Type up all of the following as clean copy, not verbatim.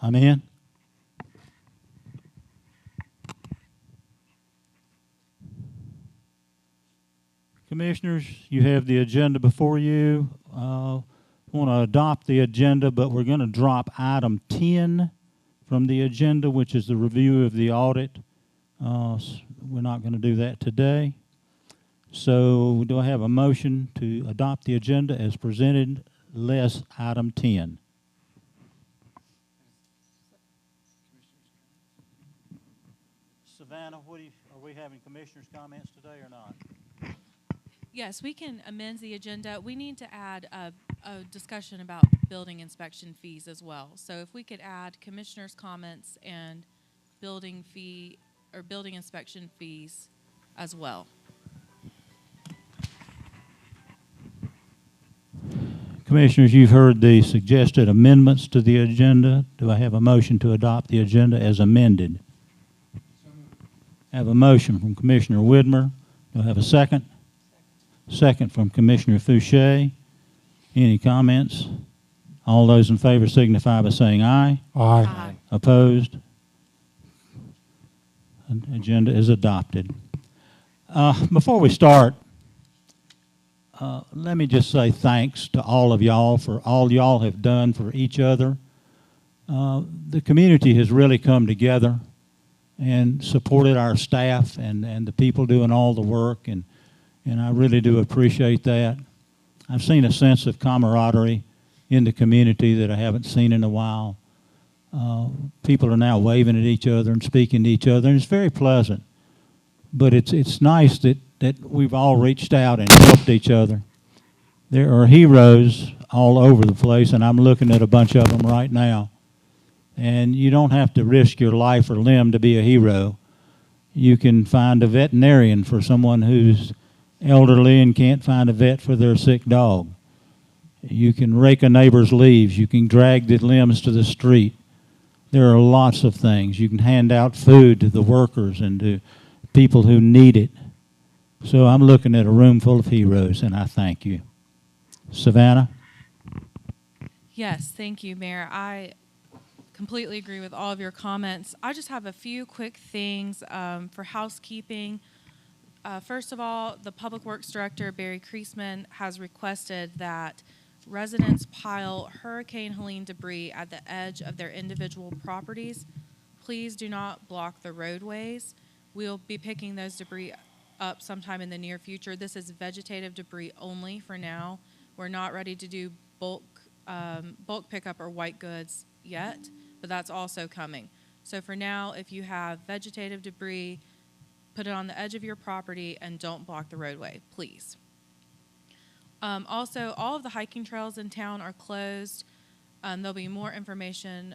I'm in. Commissioners, you have the agenda before you. Want to adopt the agenda, but we're going to drop item 10 from the agenda, which is the review of the audit. We're not going to do that today. So do I have a motion to adopt the agenda as presented, less item 10? Savannah, are we having commissioners' comments today or not? Yes, we can amend the agenda. We need to add a discussion about building inspection fees as well. So if we could add commissioners' comments and building fee or building inspection fees as well. Commissioners, you've heard the suggested amendments to the agenda. Do I have a motion to adopt the agenda as amended? I have a motion from Commissioner Widmer. Do I have a second? Second from Commissioner Fouché. Any comments? All those in favor signify by saying aye. Aye. Opposed? Agenda is adopted. Before we start, let me just say thanks to all of y'all for all y'all have done for each other. The community has really come together and supported our staff and the people doing all the work, and I really do appreciate that. I've seen a sense of camaraderie in the community that I haven't seen in a while. People are now waving at each other and speaking to each other, and it's very pleasant. But it's nice that we've all reached out and helped each other. There are heroes all over the place, and I'm looking at a bunch of them right now. And you don't have to risk your life or limb to be a hero. You can find a veterinarian for someone who's elderly and can't find a vet for their sick dog. You can rake a neighbor's leaves. You can drag the limbs to the street. There are lots of things. You can hand out food to the workers and to people who need it. So I'm looking at a room full of heroes, and I thank you. Savannah? Yes, thank you, Mayor. I completely agree with all of your comments. I just have a few quick things for housekeeping. First of all, the Public Works Director, Barry Kreisman, has requested that residents pile Hurricane Helene debris at the edge of their individual properties. Please do not block the roadways. We'll be picking those debris up sometime in the near future. This is vegetative debris only for now. We're not ready to do bulk pickup or white goods yet, but that's also coming. So for now, if you have vegetative debris, put it on the edge of your property and don't block the roadway, please. Also, all of the hiking trails in town are closed. There'll be more information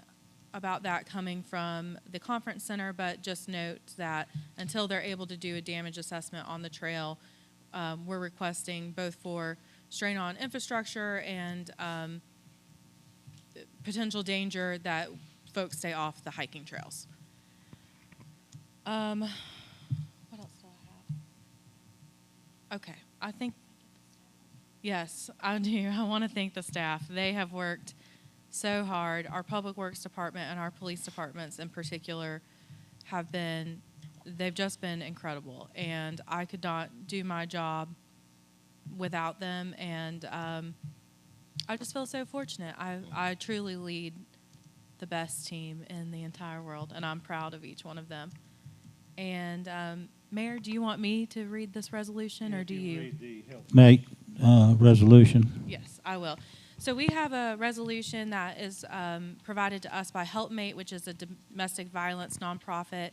about that coming from the conference center, but just note that until they're able to do a damage assessment on the trail, we're requesting both for strain on infrastructure and potential danger that folks stay off the hiking trails. What else do I have? Okay, I think, yes, I do. I want to thank the staff. They have worked so hard. Our Public Works Department and our police departments in particular they've just been incredible. And I could not do my job without them. And I just feel so fortunate. I truly lead the best team in the entire world, and I'm proud of each one of them. And Mayor, do you want me to read this resolution, or do you? Read the health resolution. Yes, I will. So we have a resolution that is provided to us by Helpmate, which is a domestic violence nonprofit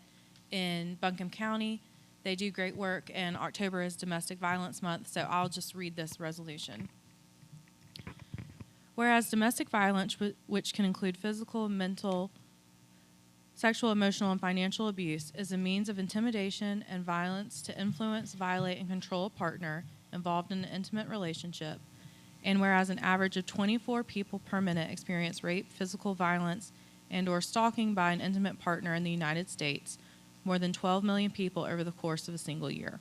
in Buncombe County. They do great work, and October is Domestic Violence Month, so I'll just read this resolution. Whereas domestic violence, which can include physical, mental, sexual, emotional, and financial abuse, is a means of intimidation and violence to influence, violate, and control a partner involved in an intimate relationship. And whereas an average of 24 people per minute experience rape, physical violence, and or stalking by an intimate partner in the United States, more than 12 million people over the course of a single year.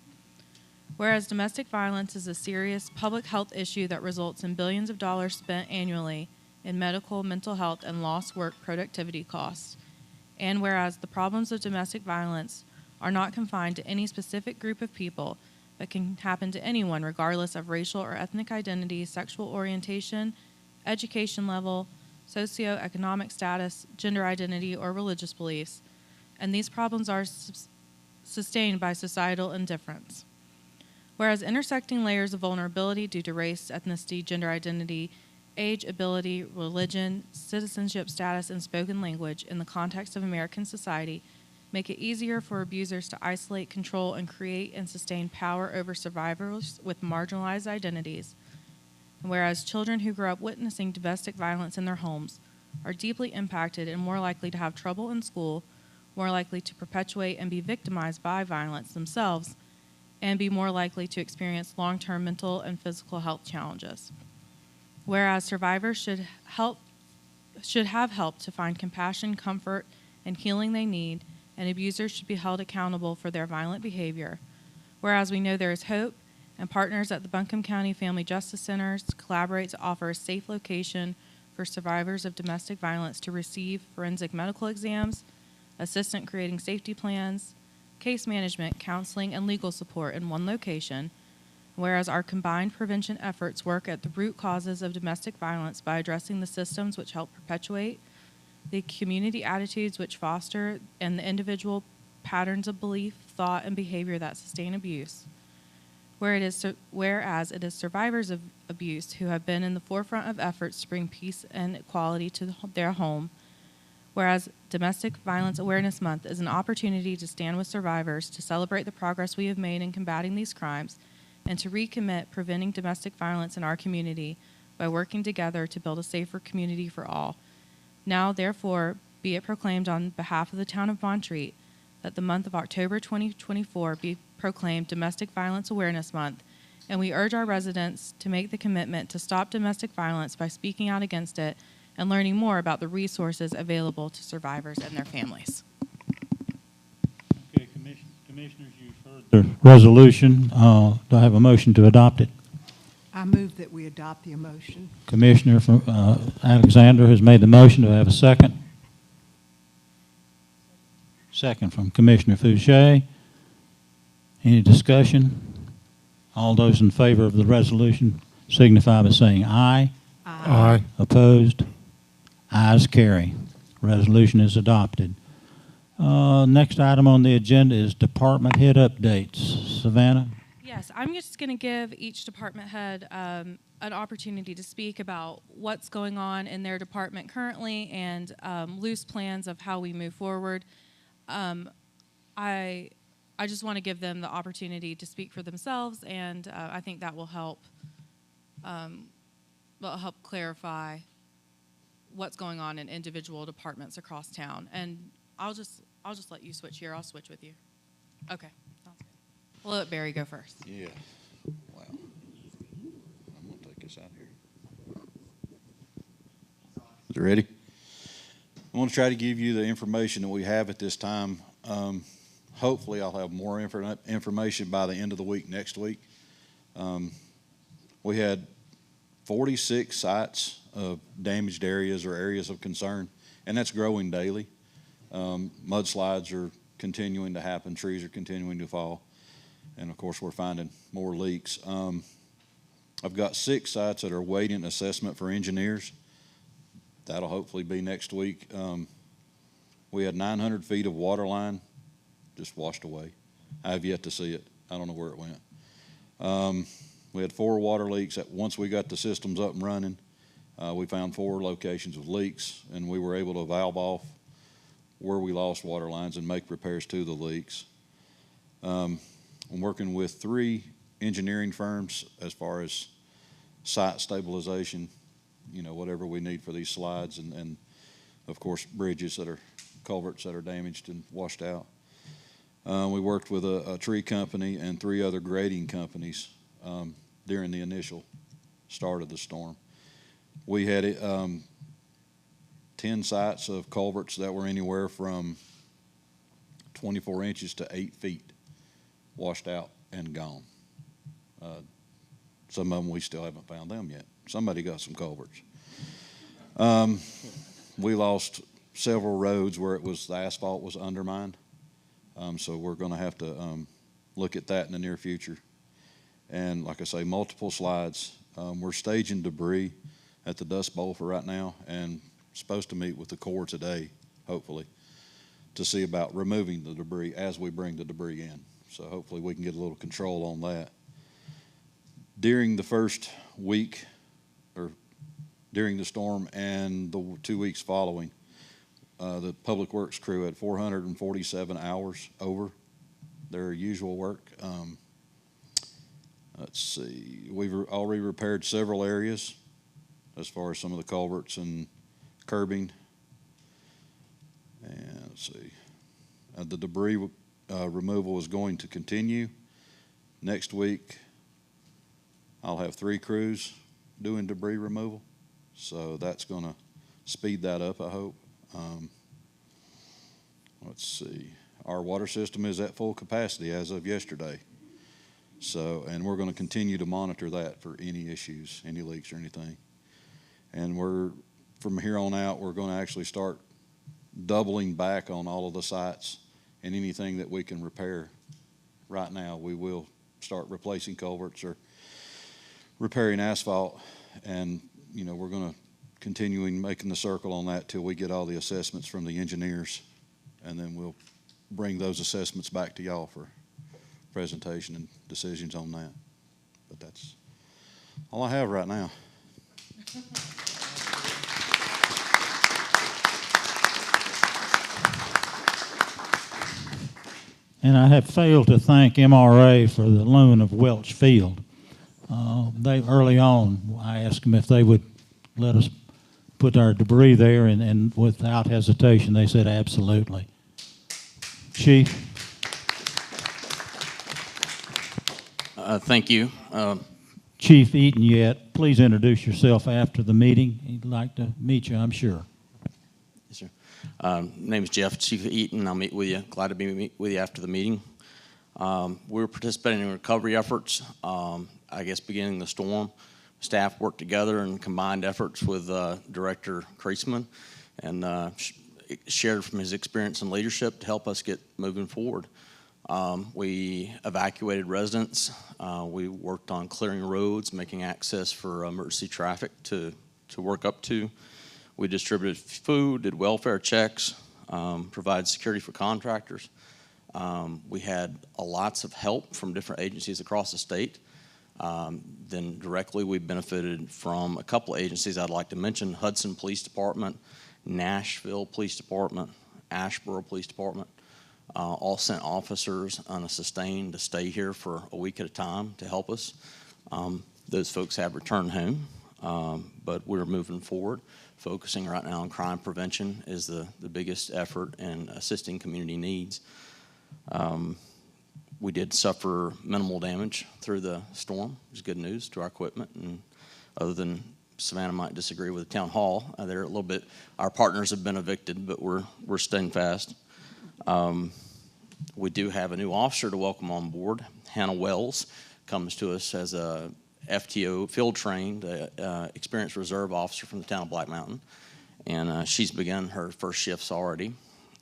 Whereas domestic violence is a serious public health issue that results in billions of dollars spent annually in medical, mental health, and lost work productivity costs. And whereas the problems of domestic violence are not confined to any specific group of people, but can happen to anyone regardless of racial or ethnic identity, sexual orientation, education level, socioeconomic status, gender identity, or religious beliefs, and these problems are sustained by societal indifference. Whereas intersecting layers of vulnerability due to race, ethnicity, gender identity, age, ability, religion, citizenship status, and spoken language in the context of American society make it easier for abusers to isolate, control, and create and sustain power over survivors with marginalized identities. And whereas children who grow up witnessing domestic violence in their homes are deeply impacted and more likely to have trouble in school, more likely to perpetuate and be victimized by violence themselves, and be more likely to experience long-term mental and physical health challenges. Whereas survivors should have help to find compassion, comfort, and healing they need, and abusers should be held accountable for their violent behavior. Whereas we know there is hope, and partners at the Buncombe County Family Justice Centers collaborate to offer a safe location for survivors of domestic violence to receive forensic medical exams, assistance creating safety plans, case management, counseling, and legal support in one location, whereas our combined prevention efforts work at the root causes of domestic violence by addressing the systems which help perpetuate, the community attitudes which foster, and the individual patterns of belief, thought, and behavior that sustain abuse. Whereas it is survivors of abuse who have been in the forefront of efforts to bring peace and equality to their home, whereas Domestic Violence Awareness Month is an opportunity to stand with survivors, to celebrate the progress we have made in combating these crimes, and to recommit preventing domestic violence in our community by working together to build a safer community for all. Now, therefore, be it proclaimed on behalf of the town of Montreat that the month of October 2024 be proclaimed Domestic Violence Awareness Month, and we urge our residents to make the commitment to stop domestic violence by speaking out against it and learning more about the resources available to survivors and their families. Okay, Commissioners, you've heard the resolution. Do I have a motion to adopt it? I move that we adopt the motion. Commissioner Alexander has made the motion. Do I have a second? Second from Commissioner Fouché. Any discussion? All those in favor of the resolution signify by saying aye. Aye. Opposed? Ayes carry. Resolution is adopted. Next item on the agenda is department head updates. Savannah? Yes, I'm just going to give each department head an opportunity to speak about what's going on in their department currently and loose plans of how we move forward. I just want to give them the opportunity to speak for themselves, and I think that will help clarify what's going on in individual departments across town. And I'll just let you switch here. I'll switch with you. Okay, sounds good. We'll let Barry go first. Yeah. Wow. I'm going to take this out here. Is it ready? I want to try to give you the information that we have at this time. Hopefully, I'll have more information by the end of the week next week. We had 46 sites of damaged areas or areas of concern, and that's growing daily. Mudslides are continuing to happen. Trees are continuing to fall. And, of course, we're finding more leaks. I've got 6 sites that are waiting assessment for engineers. That'll hopefully be next week. We had 900 feet of water line just washed away. I have yet to see it. I don't know where it went. We had 4 water leaks. Once we got the systems up and running, we found 4 locations of leaks, and we were able to valve off where we lost water lines and make repairs to the leaks. I'm working with 3 engineering firms as far as site stabilization, whatever we need for these slides, and of course, bridges that are culverts that are damaged and washed out. We worked with a tree company and 3 other grading companies during the initial start of the storm. We had 10 sites of culverts that were anywhere from 24 inches to 8 feet washed out and gone. Some of them we still haven't found them yet. Somebody got some culverts. We lost several roads where the asphalt was undermined. So we're gonna have to, look at that in the near future. And like I say, multiple slides. We're staging debris at the Dust Bowl for right now, and supposed to meet with the Corps today, hopefully, to see about removing the debris as we bring the debris in. So hopefully we can get a little control on that. During the first week, or during the storm and the 2 weeks following, the Public Works crew had 447 hours over their usual work. Let's see, we've already repaired several areas as far as some of the culverts and curbing. And let's see, the debris removal is going to continue. Next week, I'll have 3 crews doing debris removal. So that's going to speed that up, I hope. Let's see, our water system is at full capacity as of yesterday. So, and we're going to continue to monitor that for any issues, any leaks or anything. And from here on out, we're going to actually start doubling back on all of the sites, and anything that we can repair right now, we will start replacing culverts or repairing asphalt. And, you know, we're going to continuing making the circle on that till we get all the assessments from the engineers, and then we'll bring those assessments back to y'all for presentation and decisions on that. But that's all I have right now. And I have failed to thank MRA for the loan of Welch Field. They early on, I asked them if they would let us put our debris there, and without hesitation, they said absolutely. Chief? Thank you. Chief Eaton yet, please introduce yourself after the meeting. He'd like to meet you, I'm sure. Yes, sir. Name is Jeff, Chief Eaton. I'll meet with you. Glad to be with you after the meeting. We're participating in recovery efforts. I guess beginning the storm, staff worked together and combined efforts with Director Creasman, and shared from his experience and leadership to help us get moving forward. We evacuated residents. We worked on clearing roads, making access for emergency traffic to work up to. We distributed food, did welfare checks, provided security for contractors. We had lots of help from different agencies across the state. Then directly we benefited from a couple of agencies I'd like to mention: Hudson Police Department, Nashville Police Department, Asheboro Police Department. All sent officers on a sustain to stay here for a week at a time to help us. Those folks have returned home, but we're moving forward. Focusing right now on crime prevention is the biggest effort in assisting community needs. We did suffer minimal damage through the storm, which is good news to our equipment. And other than Savannah might disagree with the town hall, they're a little bit, our partners have been evicted, but we're staying fast. We do have a new officer to welcome on board. Hannah Wells comes to us as a FTO, field-trained, experienced reserve officer from the town of Black Mountain. And she's begun her first shifts already.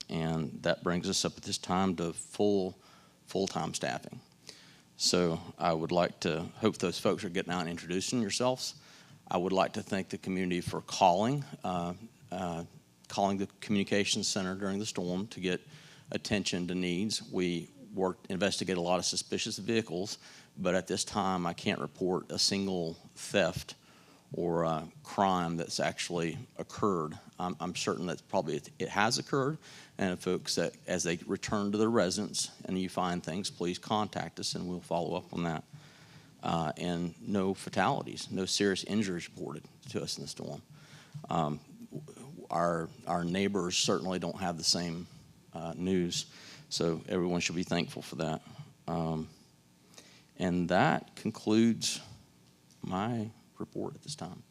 And that brings us up at this time to full-time staffing. So I would like to hope those folks are getting out and introducing yourselves. I would like to thank the community for calling the communications center during the storm to get attention to needs. We investigated a lot of suspicious vehicles, but at this time I can't report a single theft or crime that's actually occurred. I'm certain that probably it has occurred, and if folks that as they return to their residence and you find things, please contact us and we'll follow up on that. And no fatalities, no serious injuries reported to us in the storm. Our neighbors certainly don't have the same news, so everyone should be thankful for that. And that concludes my report at this time.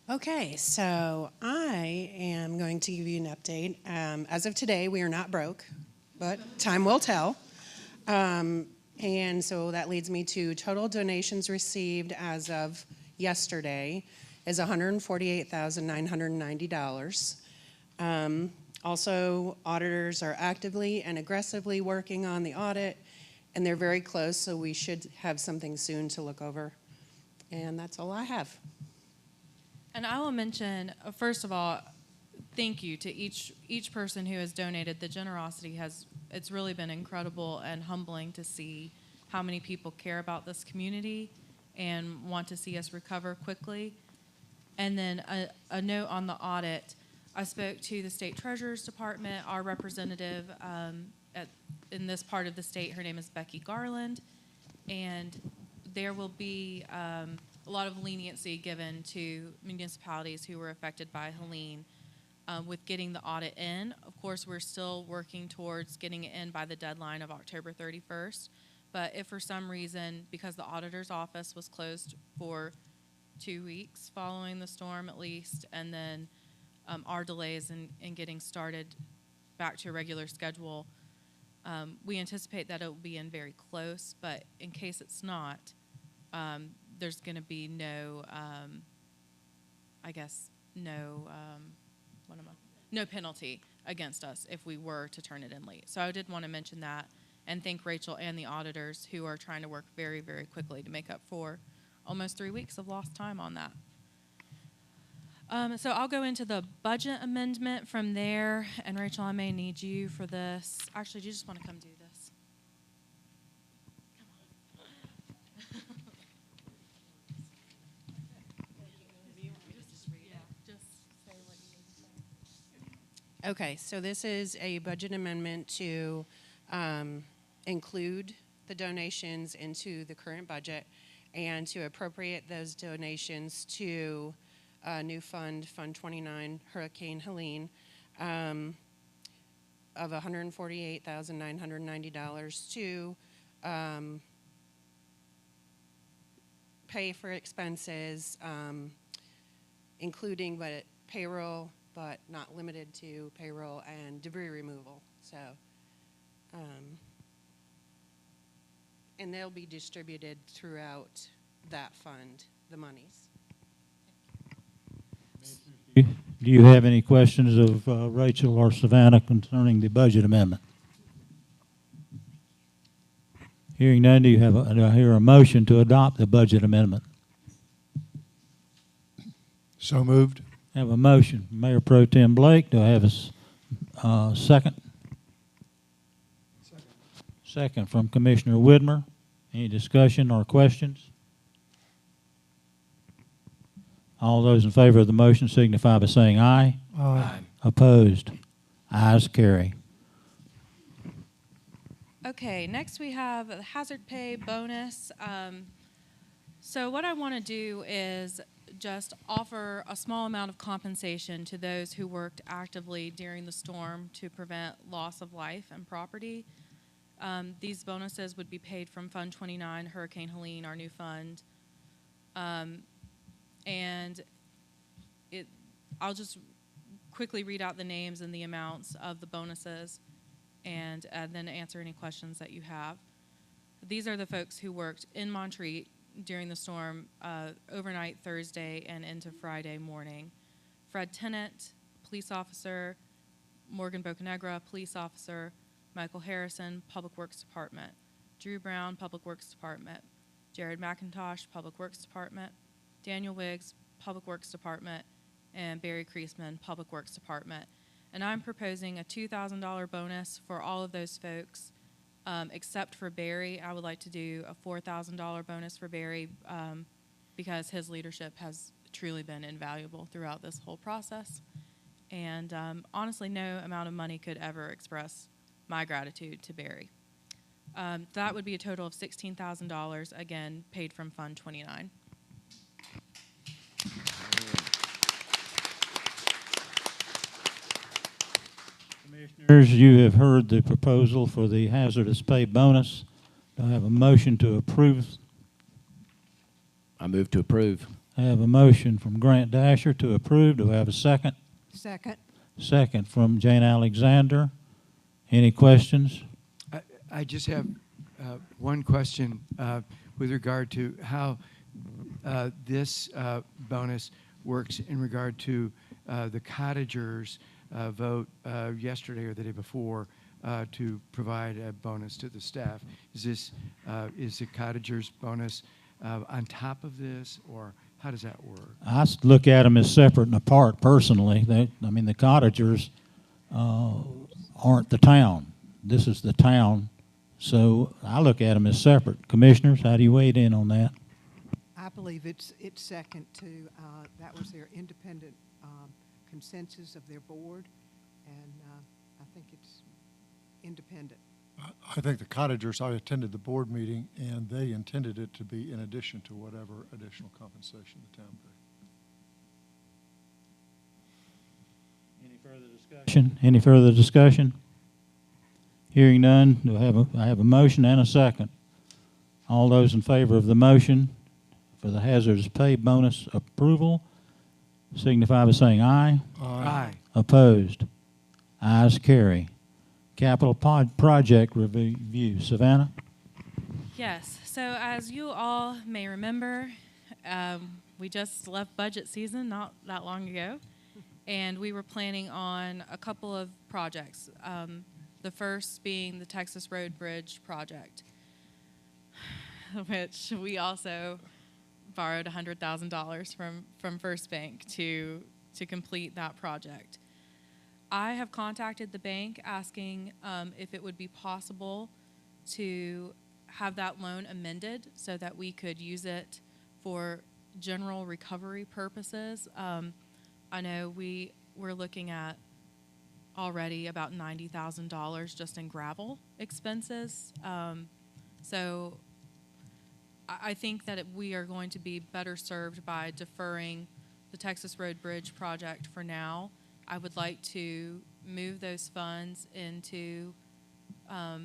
Okay, so I am going to give you an update. As of today, we are not broke, but time will tell. And so that leads me to total donations received as of yesterday is $148,990. Also, auditors are actively and aggressively working on the audit, and they're very close, so we should have something soon to look over. And that's all I have. And I will mention, first of all, thank you to each person who has donated. The generosity it's really been incredible and humbling to see how many people care about this community and want to see us recover quickly. And then a note on the audit. I spoke to the State Treasurer's Department, our representative in this part of the state. Her name is Becky Garland, and there will be a lot of leniency given to municipalities who were affected by Helene with getting the audit in. Of course, we're still working towards getting it in by the deadline of October 31st, but if for some reason, because the auditor's office was closed for 2 weeks following the storm at least, and then our delays in getting started back to a regular schedule, we anticipate that it will be in very close, but in case it's not, there's going to be no, no penalty against us if we were to turn it in late. So I did want to mention that and thank Rachel and the auditors who are trying to work very, very quickly to make up for almost 3 weeks of lost time on that. So I'll go into the budget amendment from there, and Rachel, I may need you for this. Actually, do you just want to come do this? Okay, so this is a budget amendment to include the donations into the current budget and to appropriate those donations to a new fund, Fund 29, Hurricane Helene, of $148,990 to pay for expenses, including payroll, but not limited to payroll and debris removal. So, and they'll be distributed throughout that fund, the monies. Do you have any questions of Rachel or Savannah concerning the budget amendment? Hearing none, do I hear a motion to adopt the budget amendment? So moved. Have a motion. Mayor Pro Tem Blake, do I have a second? Second from Commissioner Widmer. Any discussion or questions? All those in favor of the motion signify by saying aye. Aye. Opposed? Ayes carry. Okay, next we have the hazard pay bonus. So what I want to do is just offer a small amount of compensation to those who worked actively during the storm to prevent loss of life and property. These bonuses would be paid from Fund 29, Hurricane Helene, our new fund. And I'll just quickly read out the names and the amounts of the bonuses and then answer any questions that you have. These are the folks who worked in Montreat during the storm overnight Thursday and into Friday morning. Fred Tennant, police officer. Morgan Bocanegra, police officer. Michael Harrison, Public Works Department. Drew Brown, Public Works Department. Jared McIntosh, Public Works Department. Daniel Wiggs, Public Works Department. And Barry Creasman, Public Works Department. And I'm proposing a $2,000 bonus for all of those folks, except for Barry. I would like to do a $4,000 bonus for Barry because his leadership has truly been invaluable throughout this whole process. And honestly, no amount of money could ever express my gratitude to Barry. That would be a total of $16,000, again, paid from Fund 29. Commissioners, you have heard the proposal for the hazardous pay bonus. Do I have a motion to approve? I move to approve. I have a motion from Grant Dasher to approve. Do I have a second? Second. Second from Jane Alexander. Any questions? I just have One question with regard to how this bonus works in regard to the cottagers vote yesterday or the day before to provide a bonus to the staff. Is the cottagers bonus on top of this, or how does that work? I look at them as separate and apart personally. The cottagers aren't the town. This is the town. So I look at them as separate. Commissioners, how do you weigh in on that? I believe it's second to, that was their independent consensus of their board, and I think it's independent. I think the cottagers, I attended the board meeting, and they intended it to be in addition to whatever additional compensation the town paid. Any further discussion? Hearing none, I have a motion and a second. All those in favor of the motion for the hazardous pay bonus approval signify by saying aye. Aye. Opposed? Ayes carry. Capital project review. Savannah? Yes, so as you all may remember, we just left budget season not that long ago, and we were planning on a couple of projects. The first being the Texas Road Bridge project, which we also borrowed $100,000 from First Bank to complete that project. I have contacted the bank asking if it would be possible to have that loan amended so that we could use it for general recovery purposes. I know we're looking at already about $90,000 just in gravel expenses. So I think that we are going to be better served by deferring the Texas Road Bridge project for now. I would like to move those funds into, I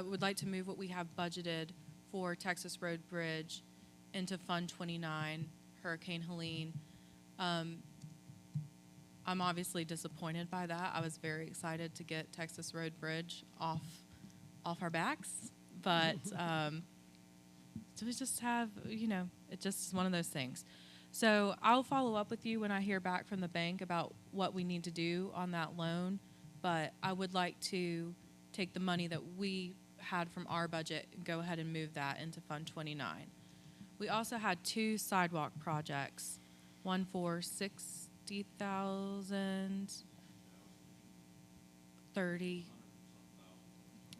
would like to move what we have budgeted for Texas Road Bridge into Fund 29, Hurricane Helene. I'm obviously disappointed by that. I was very excited to get Texas Road Bridge off our backs, but we just have, it just is one of those things. So I'll follow up with you when I hear back from the bank about what we need to do on that loan, but I would like to take the money that we had from our budget and go ahead and move that into Fund 29. We also had 2 sidewalk projects, one for $60,030.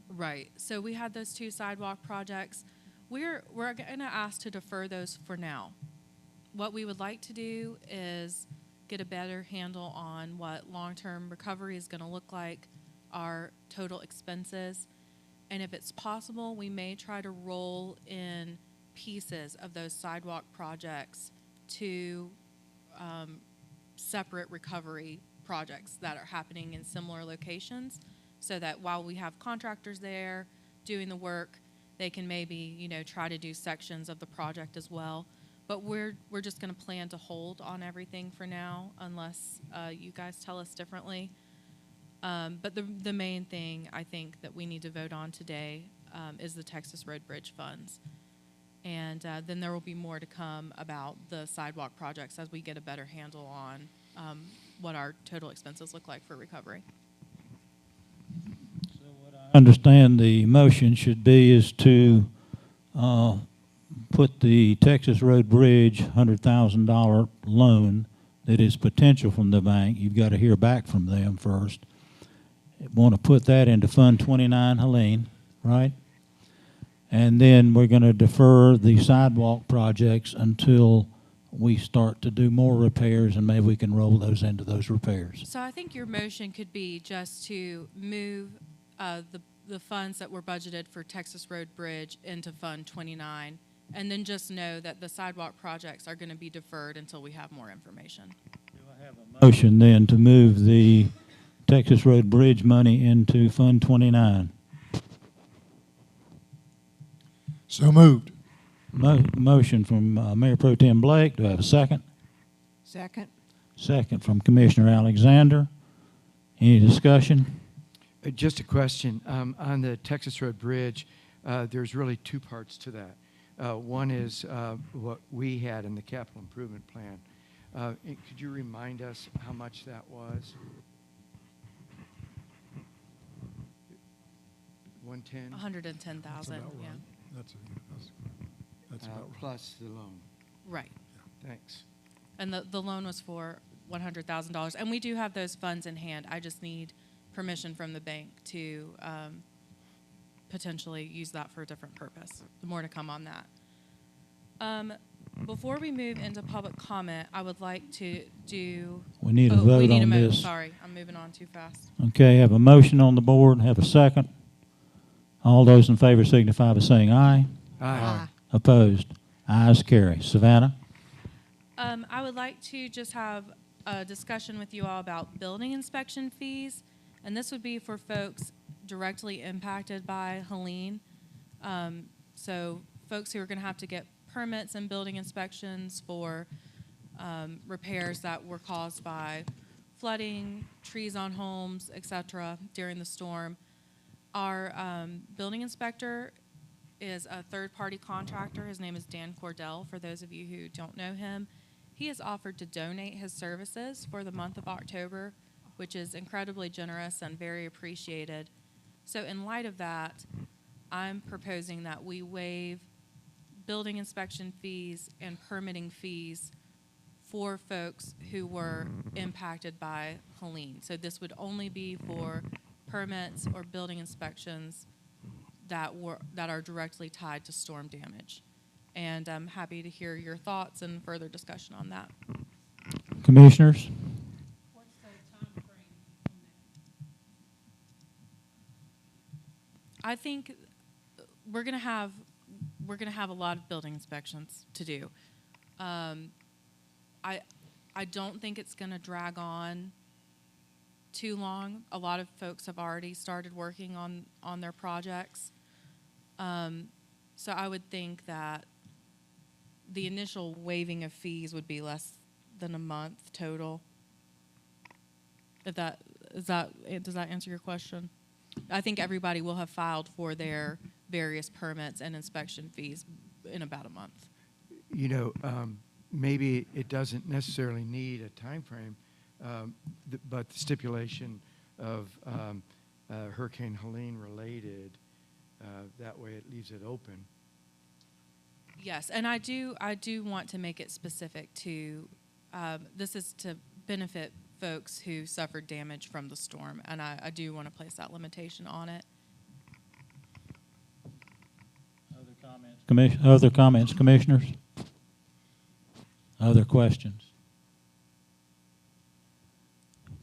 Right. So we had those 2 sidewalk projects. We're going to ask to defer those for now. What we would like to do is get a better handle on what long-term recovery is going to look like, our total expenses, and if it's possible, we may try to roll in pieces of those sidewalk projects to separate recovery projects that are happening in similar locations, so that while we have contractors there doing the work, they can maybe, try to do sections of the project as well. But we're just going to plan to hold on everything for now unless you guys tell us differently. But the main thing I think that we need to vote on today is the Texas Road Bridge funds. And then there will be more to come about the sidewalk projects as we get a better handle on what our total expenses look like for recovery. So what I understand the motion should be is to put the Texas Road Bridge $100,000 loan that is potential from the bank. You've got to hear back from them first. Want to put that into Fund 29 Helene, right? And then we're going to defer the sidewalk projects until we start to do more repairs, and maybe we can roll those into those repairs. So I think your motion could be just to move the funds that were budgeted for Texas Road Bridge into Fund 29, and then just know that the sidewalk projects are going to be deferred until we have more information. Do I have a motion then to move the Texas Road Bridge money into Fund 29? So moved. Motion from Mayor Pro Tem Blake. Do I have a second? Second. Second from Commissioner Alexander. Any discussion? Just a question on the Texas Road Bridge. there's really two parts to that. One is what we had in the capital improvement plan. Could you remind us how much that was? 110? 110,000, That's about yeah. right. That's about right. Plus the loan. Right. Thanks. And the loan was for $100,000. And we do have those funds in hand. I just need permission from the bank to potentially use that for a different purpose. More to come on that. Before we move into public comment, I would like to do... We need a we vote need a on vote. this. Sorry, I'm moving on too fast. Okay, have a motion on the board, have a second. All those in favor signify by saying aye. Aye. Opposed? Ayes carry. Savannah? I would like to just have a discussion with you all about building inspection fees, and this would be for folks directly impacted by Helene. So folks who are going to have to get permits and building inspections for repairs that were caused by flooding, trees on homes, etc. during the storm. Our building inspector is a third-party contractor. His name is Dan Cordell, for those of you who don't know him. He has offered to donate his services for the month of October, which is incredibly generous and very appreciated. So in light of that, I'm proposing that we waive building inspection fees and permitting fees for folks who were impacted by Helene. So this would only be for permits or building inspections that are directly tied to storm damage. And I'm happy to hear your thoughts and further discussion on that. Commissioners? What's the time frame on that? I think we're gonna have a lot of building inspections to do. I don't think it's gonna drag on too long. A lot of folks have already started working on their projects. So I would think that the initial waiving of fees would be less than a month total. Does that answer your question? I think everybody will have filed for their various permits and inspection fees in about a month. You know, maybe it doesn't necessarily need a time frame, but the stipulation of Hurricane Helene related, that way it leaves it open. Yes, and I do want to make it specific to, this is to benefit folks who suffered damage from the storm, and I do want to place that limitation on it. Other comments, commissioners? Other questions?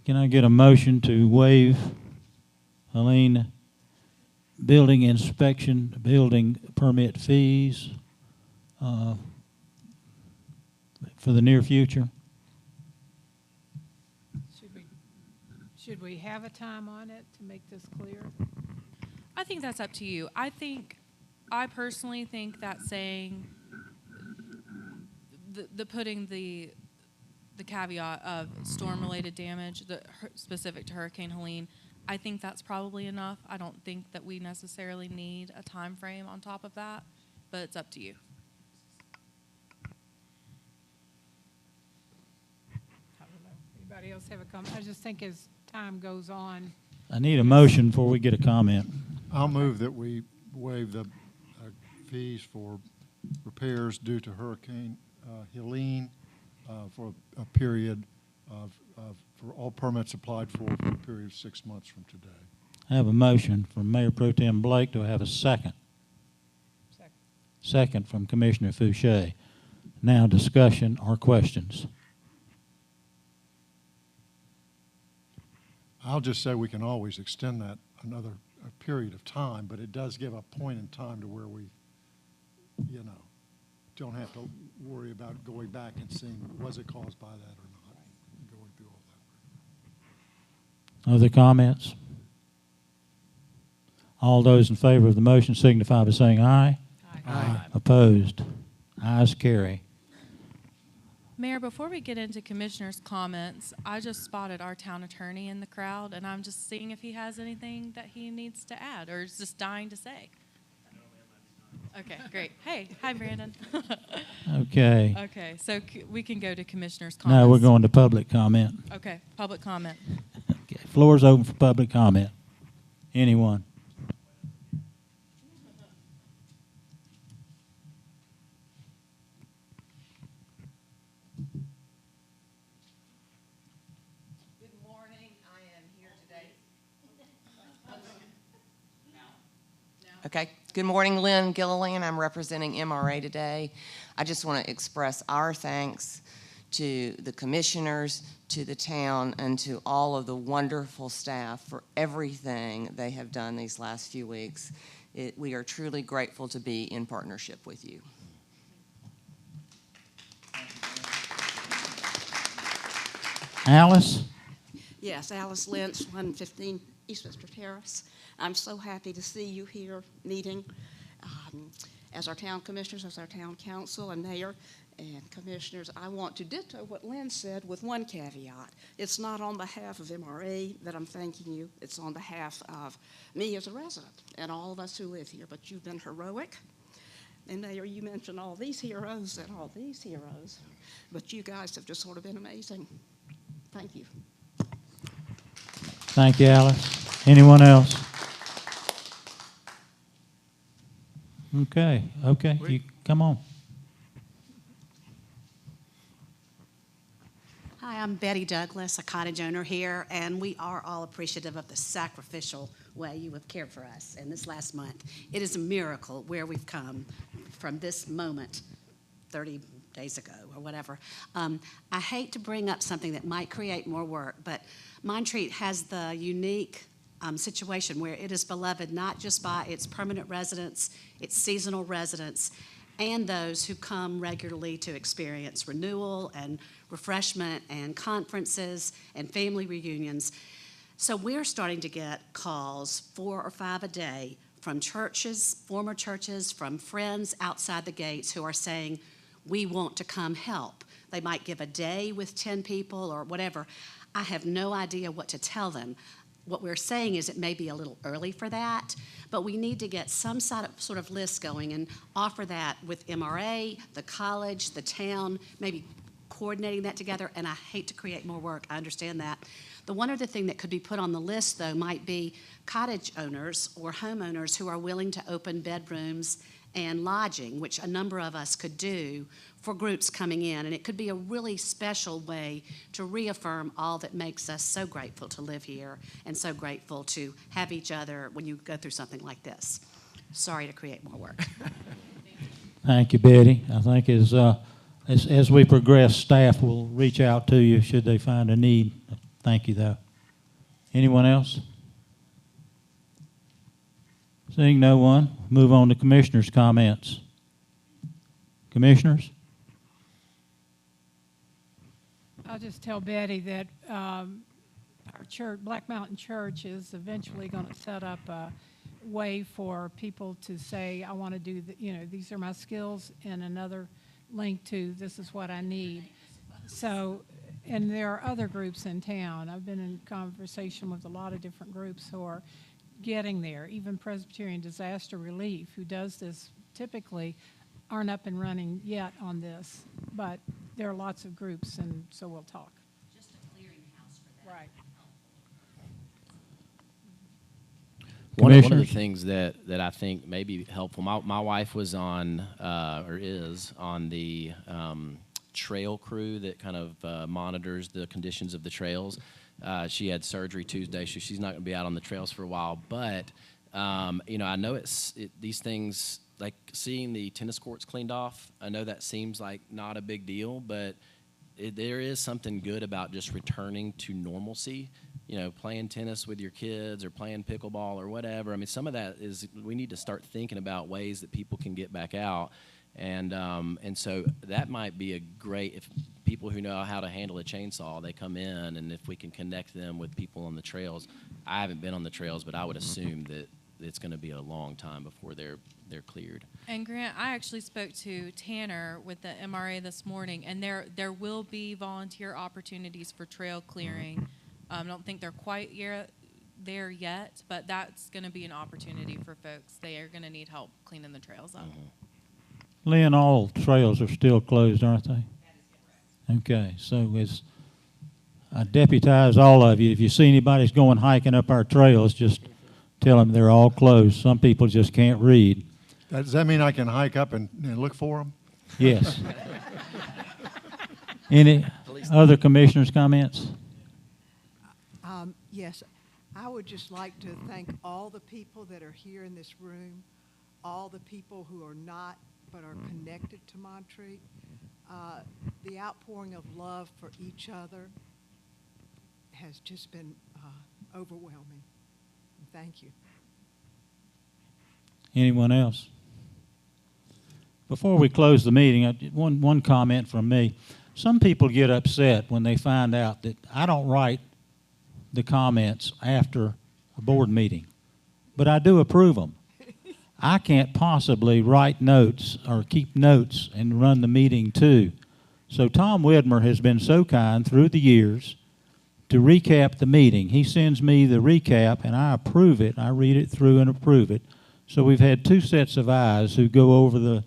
Can I get a motion to waive Helene building inspection, building permit fees for the near future? Should we have a time on it to make this clear? I think that's up to you. I personally think that saying, putting the caveat of storm-related damage specific to Hurricane Helene, I think that's probably enough. I don't think that we necessarily need a time frame on top of that, but it's up to you. I don't know. Anybody else have a comment? I just think as time goes on. I need a motion before we get a comment. I'll move that we waive the fees for repairs due to Hurricane Helene for a period for all permits applied for a period of 6 months from today. I have a motion from Mayor Pro Tem Blake. Do I have a second? Second from Commissioner Fouché. Now discussion or questions. I'll just say we can always extend that another period of time, but it does give a point in time to where we, don't have to worry about going back and seeing was it caused by that or not, and going through all that. Other comments? All those in favor of the motion signify by saying aye. Aye. Opposed? Ayes carry. Mayor, before we get into commissioners' comments, I just spotted our town attorney in the crowd, and I'm just seeing if he has anything that he needs to add or is just dying to say. Okay, great. Hey, hi, Brandon. Okay. Okay, so we can go to commissioners' comments. Now we're going to public comment. Okay, public comment. Okay, floor is open for public comment. Anyone? Good morning. I am here today. Okay. Good morning, Lynn Gilliland. I'm representing MRA today. I just want to express our thanks to the commissioners, to the town, and to all of the wonderful staff for everything they have done these last few weeks. We are truly grateful to be in partnership with you. Alice? Yes, Alice Lynch, 115 Eastminster Terrace. I'm so happy to see you here meeting as our town commissioners, as our town council and mayor and commissioners. I want to ditto what Lynn said with one caveat. It's not on behalf of MRA that I'm thanking you. It's on behalf of me as a resident and all of us who live here. But you've been heroic. And Mayor, you mentioned all these heroes and all these heroes, but you guys have just sort of been amazing. Thank you. Thank you, Alice. Anyone else? Okay, you come on. Hi, I'm Betty Douglas, a cottage owner here, and we are all appreciative of the sacrificial way you have cared for us in this last month. It is a miracle where we've come from this moment 30 days ago or whatever. I hate to bring up something that might create more work, but Montreat has the unique situation where it is beloved not just by its permanent residents, its seasonal residents, and those who come regularly to experience renewal and refreshment and conferences and family reunions. So we're starting to get calls 4 or 5 a day from churches, former churches, from friends outside the gates who are saying, we want to come help. They might give a day with 10 people or whatever. I have no idea what to tell them. What we're saying is it may be a little early for that, but we need to get some sort of list going and offer that with MRA, the college, the town, maybe coordinating that together, and I hate to create more work. I understand that. The one other thing that could be put on the list, though, might be cottage owners or homeowners who are willing to open bedrooms and lodging, which a number of us could do for groups coming in. And it could be a really special way to reaffirm all that makes us so grateful to live here and so grateful to have each other when you go through something like this. Sorry to create more work. Thank you, Betty. I think as we progress, staff will reach out to you should they find a need. Thank you, though. Anyone else? Seeing no one, move on to commissioners' comments. Commissioners? I'll just tell Betty that our church, Black Mountain Church, is eventually going to set up a way for people to say, I want to do, these are my skills, and another link to this is what I need. So, and there are other groups in town. I've been in conversation with a lot of different groups who are getting there. Even Presbyterian Disaster Relief, who does this typically, aren't up and running yet on this, but there are lots of groups, and so we'll talk. Just a clearinghouse for that. Right. One of the Commissioners? things that I think may be helpful, my wife was on, or is on the trail crew that kind of monitors the conditions of the trails. She had surgery Tuesday, so she's not going to be out on the trails for a while. But, I know these things, like seeing the tennis courts cleaned off, I know that seems like not a big deal, but there is something good about just returning to normalcy. Playing tennis with your kids or playing pickleball or whatever. I mean, some of that is we need to start thinking about ways that people can get back out. And so that might be a great, if people who know how to handle a chainsaw, they come in, and if we can connect them with people on the trails. I haven't been on the trails, but I would assume that it's going to be a long time before they're cleared. And Grant, I actually spoke to Tanner with the MRA this morning, and there will be volunteer opportunities for trail clearing. I don't think they're quite there yet, but that's going to be an opportunity for folks. They are going to need help cleaning the trails up. Lynn, all trails are still closed, aren't they? Okay, so I deputize all of you. If you see anybody's going hiking up our trails, just tell them they're all closed. Some people just can't read. Does that mean I can hike up and look for them? Yes. Any other commissioners' comments? Yes, I would just like to thank all the people that are here in this room, all the people who are not but are connected to Montreat. The outpouring of love for each other has just been overwhelming. Thank you. Anyone else? Before we close the meeting, one comment from me. Some people get upset when they find out that I don't write the comments after a board meeting, but I do approve them. I can't possibly write notes or keep notes and run the meeting too. So Tom Widmer has been so kind through the years to recap the meeting. He sends me the recap and I approve it. I read it through and approve it. So we've had two sets of eyes who go over the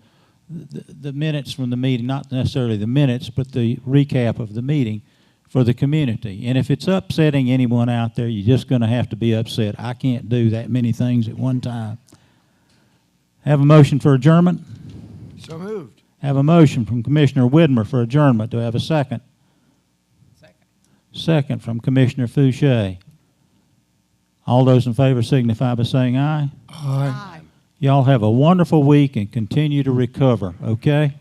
minutes from the meeting, not necessarily the minutes, but the recap of the meeting for the community. And if it's upsetting anyone out there, you're just going to have to be upset. I can't do that many things at one time. Have a motion for adjournment? So moved. Have a motion from Commissioner Widmer for adjournment. Do I have a second? Second from Commissioner Fouché. All those in favor signify by saying aye. Aye. Y'all have a wonderful week and continue to recover, okay?